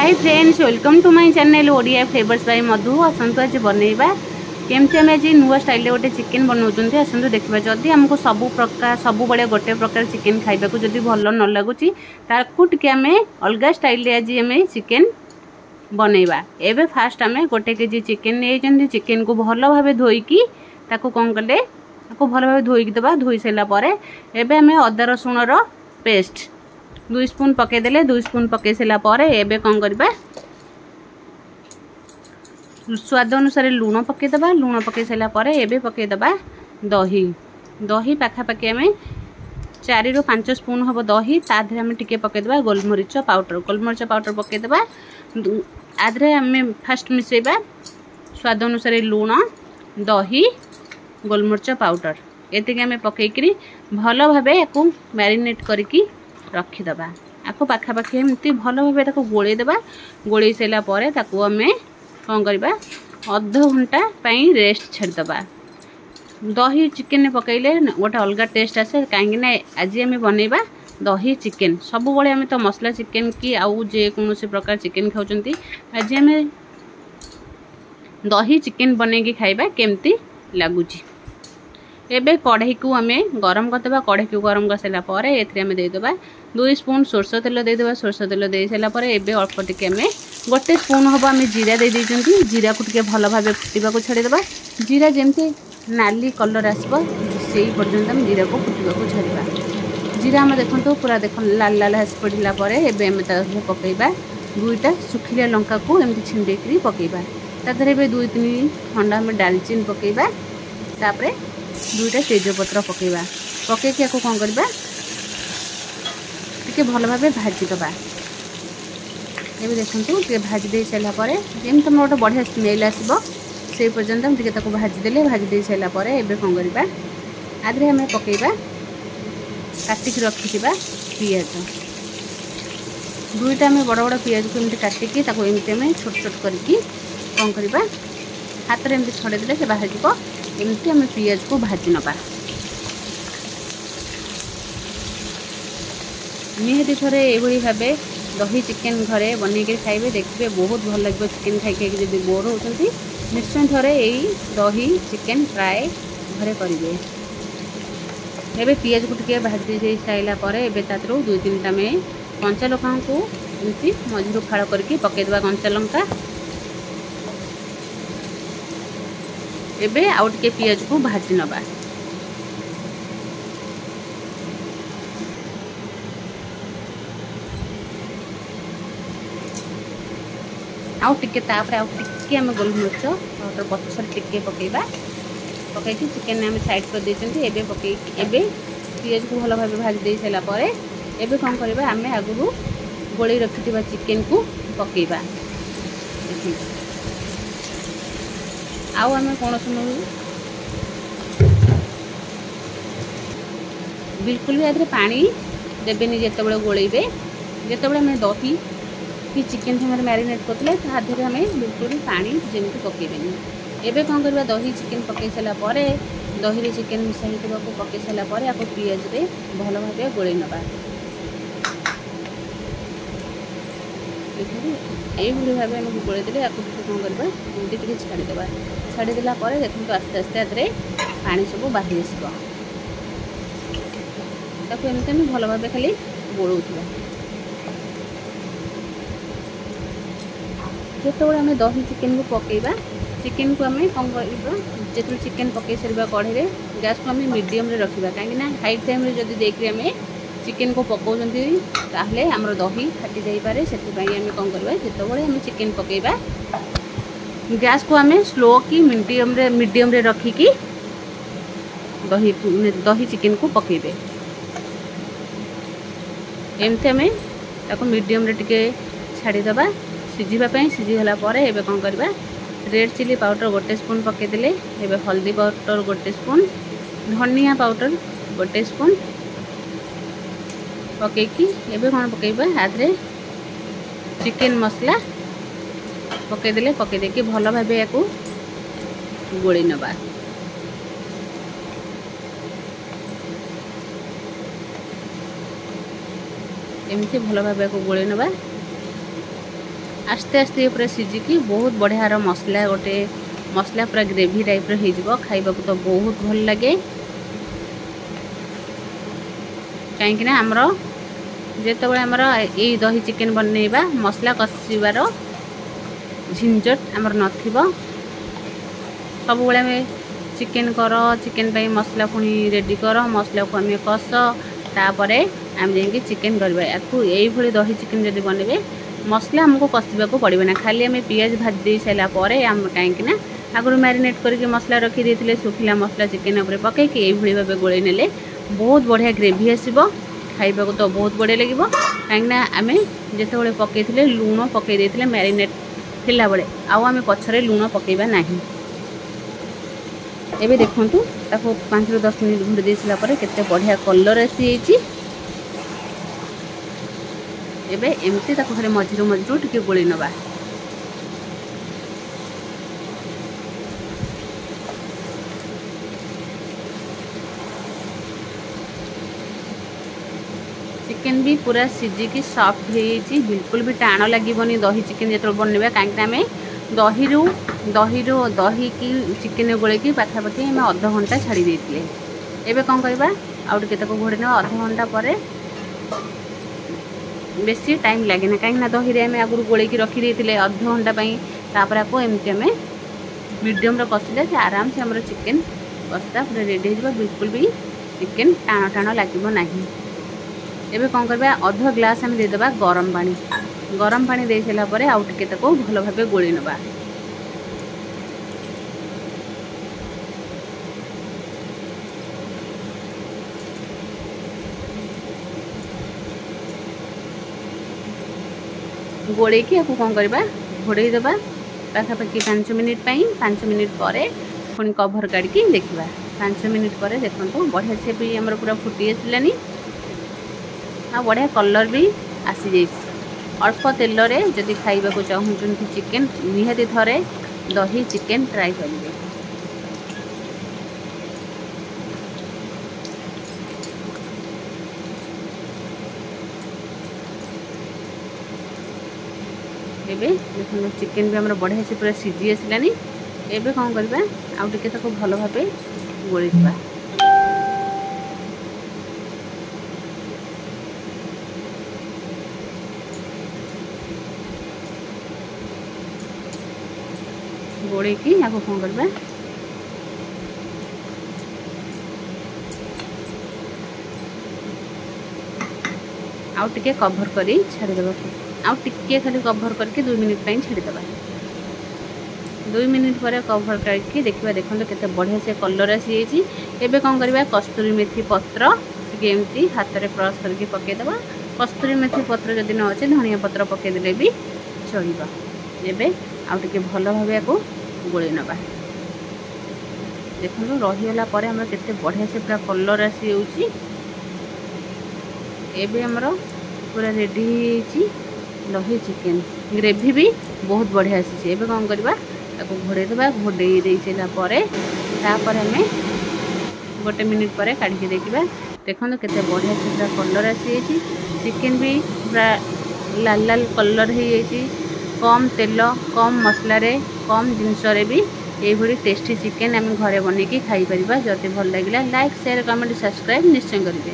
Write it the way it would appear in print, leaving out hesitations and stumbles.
Hi friends, welcome to my channel Odia flavours by Madhu. आसतु आज बनइबा केमती आम आज नुआ स्टाइल गोटे चिकेन बनाऊँ। आसतु देखा जदि आमको सबू प्रकार सब बड़े गोटे प्रकार चिकेन खाइबा जदि भल न लगुच ताकूटे आम अलग स्टाइल आज आम चिकेन बनइबा। एबे फास्ट आम गोटे केजी चिकेन नहीं चिकेन को भल भाव धोईकी कौन कले भल भाव धोईकी दबा। धोई सारापर एबे आम अदा रसुण पेस्ट 2 स्पून पकईदे। 2 स्पून पकई सारापर एबे कौन करबा स्वाद अनुसार लुण पकईदबा। लुण पकई सारापर एबे पकईदबा दही। दही पाखापाखि आम 4 ରୁ 5 स्पून हम दही ताधे आम टिके पकईदबा गोलमरीच पाउडर। गोलमरीच पाउडर पकईदबा। आधे आम फास्ट मिसेबा स्वाद अनुसार लुण दही गोलमरीच पाउडर एतिक आम पकईकरी भल भाव या मैरिनेट करके रखीदबा। आपको पाखापाखि एमती भल भाव गोलेदेबा। गोले सारापर आम कौन करवा अध घंटा रेस्ट छाड़दबा। दही चिकेन पकईले गोटे अलग टेस्ट आसे कहीं आज आम बनइबा दही चिकेन। सब बड़े आम तो मसला चिकेन कि आउ जेकोसी प्रकार चिकेन खाऊँ। आज आम दही चिकेन बनईकी खाइबा केमती लगुच। एबे कढ़ई को आम गरम करदे। कढ़ई को गरम कर सारापर एम देदेबा 2 स्पून सोरष तेल देदेबा। सोरष तेल दे सारापर एबे अल्प टिके आम 1 स्पून हम आम जीरा दे देइछंती। जीरा को टिके भल भाव फुटवा छाड़ीदेबा। जीरा जमती नाली कलर आसब से पर्यंत आम जीरा को फुटवा छाड़ा। जीरा आम देखो पूरा देख लाल लाल आस पड़ा एबे आम पकईबा 2टा सुखिला लंका को एमती छिंडेक पकईबा। तादे 2-3 खंडा आम डालचीन पकईबा। तापरे 2टा तेजपत्र पकईबा। पकईकी या कौन करबा टिके भल भाव भाजीदबा। ये देखो भाजी दे सारापर जमी तुम गोटे बढ़िया स्मेल आसो से पर्यंत टे भाजीदे। भाजीदे सारापर एबे कौन करबा आधे आम पकईबा काटिक रखिथिबा पियाज। 2टा आम बड़ बड़ पियाज को एमती काटिकी एमती आम छोट छोट करके कौन करबा हाथ में एमती छड़ेदे से बाहर जीव। एमती आम पियाज को भाजी नबा। निहाती थोड़े ये भाव दही चिकेन घरे बनईक खाइबे देखिए बहुत भल लगे। चिकेन खाई खाई जब बोर होती निश्चय थोड़े यही दही चिकेन फ्राए घरे करेंगे। एबे पियाज को टिके भाजी दे सारापर एबे तादरू 2-3टा में कंचा लंका को एमती मझिरू फाड़ करके पकईदबा कंचा लंका। एबे आउ टिके पियाज को भाजी नबा। आउ टिके तापर आउ टिके आम गोलमरीच पाउडर पछर टिके पकईबा। पकईकी चिकेन आम साइड कर देइछंती। एबे पकईकी एबे पियाज को भल भाव भाजी दे सारापर एबे कौन करबा आम आगु गोली रखिथिबा चिकेन को पकईबा। आउ आम कौन समय बिल्कुल भी आधे पानी देवेनि। जिते गोलेबे जिते आम दही कि चिकेन सामने मैरिनेट करते आधे आम बिल्कुल भी पानी जमी पकेबेनि। एबे कौन करबा दही चिकेन पकई सारापर दही चिकेन मिसाई को पकई सारापर आपको पियाज रे भल भाव गोले नबा। ये भाव आम गोलेदे आपको कौन करबा एमती टिके छाड़ीदबा। छाड़ीदेला देखो आस्ते आस्ते आधे पानी सब बाहरी आसब। एमती आम भल भाव खाली गोलौथिबा। जो आम दही चिकेन को पकईबा चिकेन को आम कौन कर जो चिकेन पकई सारा कढ़ई गैस को आम मीडियम रे रखा। कहीं हाई फ्लेम जब देकर आम चिकेन को पकाउंती ताहले आमर दही फाटी जापे। से आम कौन करवा जो आम चिकेन पकईबा गैस को आम स्लो कि मीडियम रे रखिकी दही चिकेन को पकईबे। एमती आम ताको मीडियम रे टिके छाड़ीदबा सिझापी। सिझीगला एबे कौन करबा रेड चिली पाउडर 1 स्पून पकईदे। एबे हल्दी पाउडर 1 स्पून धनिया पाउडर 1 स्पून पकईकी एबे कौन पकईबा आधे चिकेन मसला पकईदे। पकईदेकी भल भाव या गोली नबा। एमती भल भाव या गोली नबा। आस्ते आस्ते पूरा सिझिकी बहुत बढ़िया मसला गोटे मसला पूरा ग्रेवी टाइप हो खाइबा तो बहुत भल लगे कहीं आमर जिते आमर ये दही चिकेन बनैबा मसला कषिबार झंझट आमर नथिबो सब बेले चिकेन कर चिकेन पे मसला पुणी रेडी कर मसला को आम कष तापर आम जा चिकेन करवा यही दही चिकेन जब बनइबे मसला आमको कषा को पड़े ना खाली आम पियाज भाजी दे सारापर आम कहीं आगुरी मैरिनेट करके मसला रखी सुखिला मसला चिकेन उपर पकईकि यही भाव गोल ने बहुत बढ़िया ग्रेवी आसो खाइबा तो बहुत बढ़िया लगे कहीं आम जिते पकई लुण पकई मैरिनेट थिला बेले आम पछरे लुण पकईबा नहीं एबे देखंतु ताको 5 ରୁ 10 मिनिट घुरी दे सिला परे केते बढ़िया कलर आसी छी एबे एमती ताको खाली मझिरो मझिरो टिके गोली नबा चिकेन भी पूरा सिझी की सॉफ्ट हो बिल्कुल भी टाण लगे दही चिकेन जो बनवा कहीं दही दही की चिकेन गोले की पाखापाखि आम अध घंटा छाड़ी देते एबे कौन करवा आउटे घोड़े ना अध घंटा पर बेसी टाइम लगे ना कहीं दही आम आगुरी गोले रखी देते अध घंटा तापर आपको एमती आम मीडियम कषिले से आराम से आम चिकेन कषा पूरा रेडी हो बिल्कुल भी चिकेन टाण टाण लगे ना एबे कौन करवा अध ग्लास आम देदेबा गरम पानी दे सारा पर आउ टिके भल भाव गोली नबा गोले की आपको कौन करवा घोड़े दबा पाखापाखि 5 मिनिट 5 मिनिट पर पुणी कभर काढ़ी देखा 5 मिनिट पर देखो बढ़िया से भी आमर पूरा फुटी आसलानी आ बढ़िया कलर भी आसी जाइए अल्प तेल रे जदि खाइबा को चाहूँगी चिकेन निहाती थरे दही चिकेन ट्राई करेंगे एबे देखो चिकेन भी आमर बढ़िया से पूरा सिझी आसलानी एबे कौन करवा आउ टिके ताको भल भाव गोली दिबा गोले की आपको कौन करवा आउ टिके कभर करी छाड़ीदेवा आउ टिके खाली कभर करके 2 मिनिट छाड़ीदेवा 2 मिनिट पर कभर करके देखा देखो केते बढ़िया से कलर आसी एबे कौन करवा कस्तूरी मेथी पत्र एमती हाथ में ब्रश करके पकईदेवा कस्तूरी मेथी पत्र जदि न अच्छे धनिया पत्र पकईदे भी चलवा एबे आउ टिके भल भाव को गोली नबा देखो रहीगला पर आम केते बढ़िया से पूरा कलर आसी जाउची एबे हमरो पूरा रेडी हो दही चिकेन ग्रेवी भी बहुत बढ़िया आसी एबे कौन करवा ताको घोड़े देबा घोड़े दे सारा पर तापर आम 1 मिनिट पर काढ़ी देखा देखो केते बढ़िया से पूरा कलर आसी चिकेन भी पूरा लाल लाल कलर हो कम तेल कम मसला रे कम जिनस भी ये टेस्टी चिकेन आम घरे बनैकी खाई परिबा जदि भल लगिला लाइक शेयर कमेंट सब्सक्राइब निश्चय करेंगे।